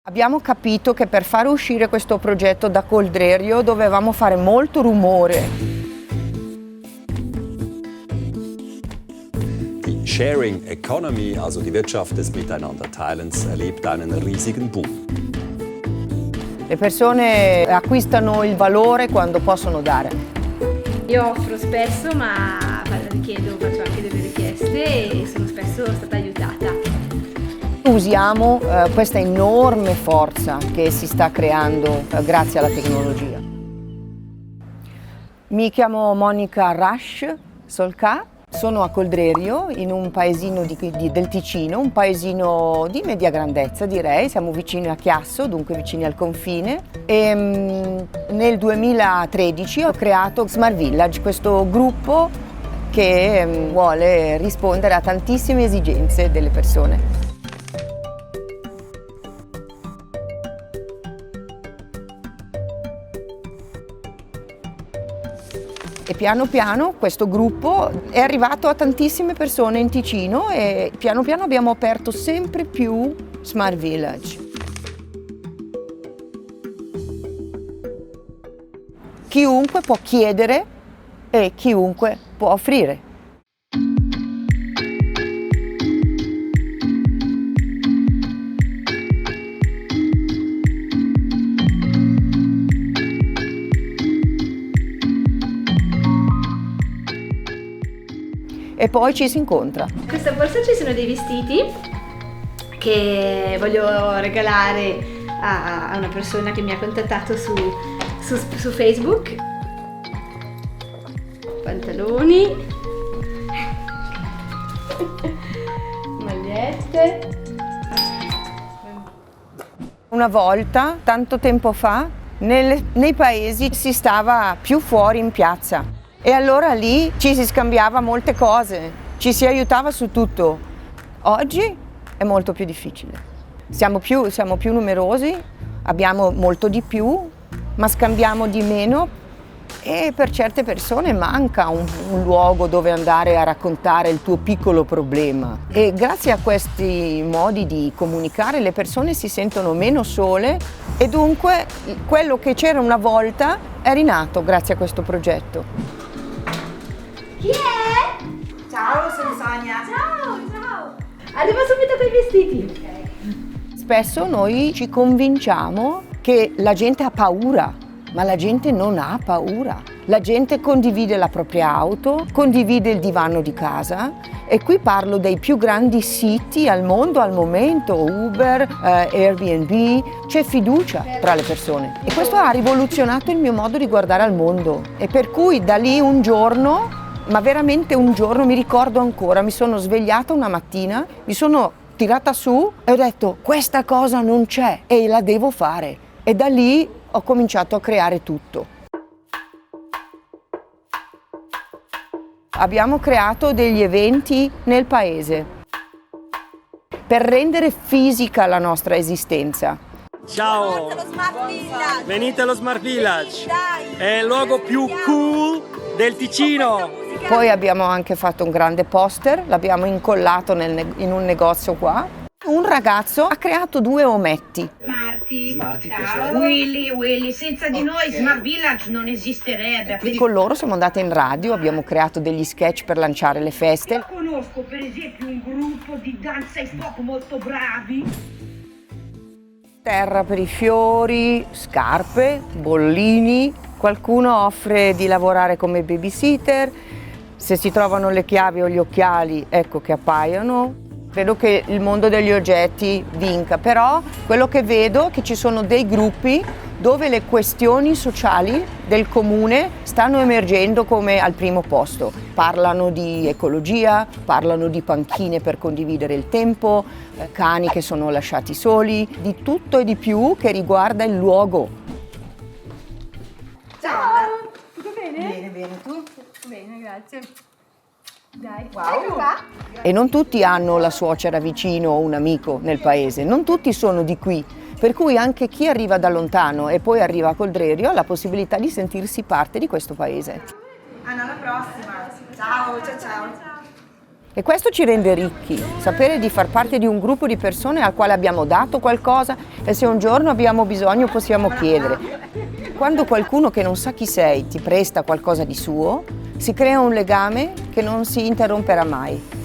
Abbiamo capito che per fare uscire questo progetto da Coldrerio dovevamo fare molto rumore. Die Sharing Economy, also die Wirtschaft des Miteinanderteilens, erlebt einen riesigen Boom. Le persone acquistano il valore quando possono dare. Io offro spesso, ma faccio anche delle richieste e sono spesso stata aiutata. Usiamo questa enorme forza che si sta creando grazie alla tecnologia. Mi chiamo Monica Rasch Solca, sono a Coldrerio, in un paesino del Ticino, un paesino di media grandezza direi, siamo vicini a Chiasso, dunque vicini al confine. E nel 2013 ho creato Smart Village, questo gruppo che vuole rispondere a tantissime esigenze delle persone. E piano piano questo gruppo è arrivato a tantissime persone in Ticino e piano piano abbiamo aperto sempre più Smart Village. Chiunque può chiedere e chiunque può offrire. E poi ci si incontra. In questa borsa ci sono dei vestiti che voglio regalare a una persona che mi ha contattato su Facebook. Pantaloni, magliette. Una volta, tanto tempo fa, nei paesi si stava più fuori in piazza. E allora lì ci si scambiava molte cose, ci si aiutava su tutto. Oggi è molto più difficile. Siamo più numerosi, abbiamo molto di più, ma scambiamo di meno e per certe persone manca un luogo dove andare a raccontare il tuo piccolo problema. E grazie a questi modi di comunicare le persone si sentono meno sole e dunque quello che c'era una volta è rinato grazie a questo progetto. Chi è? Ciao, sono Sonia. Ciao. Arrivo subito con i vestiti. Okay. Spesso noi ci convinciamo che la gente ha paura, ma la gente non ha paura. La gente condivide la propria auto, condivide il divano di casa e qui parlo dei più grandi siti al mondo al momento, Uber, Airbnb, c'è fiducia tra le persone. E questo ha rivoluzionato il mio modo di guardare al mondo e per cui da lì un giorno, ma veramente un giorno, mi ricordo ancora, mi sono svegliata una mattina, mi sono tirata su e ho detto questa cosa non c'è e la devo fare e da lì ho cominciato a creare tutto. Abbiamo creato degli eventi nel paese per rendere fisica la nostra esistenza. Ciao! Venite allo Smart Village! È il luogo più cool del Ticino! Poi abbiamo anche fatto un grande poster, l'abbiamo incollato in un negozio qua. Un ragazzo ha creato 2 ometti. Smarty, ciao. Willy, senza di noi Smart Village non esisterebbe. Quindi con loro siamo andate in radio, abbiamo creato degli sketch per lanciare le feste. Io conosco per esempio un gruppo di danza hip hop molto bravi. Terra per i fiori, scarpe, bollini. Qualcuno offre di lavorare come babysitter. Se si trovano le chiavi o gli occhiali, ecco che appaiono. Credo che il mondo degli oggetti vinca, però quello che vedo è che ci sono dei gruppi dove le questioni sociali del comune stanno emergendo come al primo posto. Parlano di ecologia, parlano di panchine per condividere il tempo, cani che sono lasciati soli, di tutto e di più che riguarda il luogo. Ciao. Tutto bene? Bene, tu? Bene, grazie. Dai, Wow. E non tutti hanno la suocera vicino o un amico nel paese, non tutti sono di qui, per cui anche chi arriva da lontano e poi arriva a Coldrerio ha la possibilità di sentirsi parte di questo paese. Alla prossima. Ciao. E questo ci rende ricchi, sapere di far parte di un gruppo di persone al quale abbiamo dato qualcosa e se un giorno abbiamo bisogno possiamo chiedere. Quando qualcuno che non sa chi sei ti presta qualcosa di suo, si crea un legame che non si interromperà mai.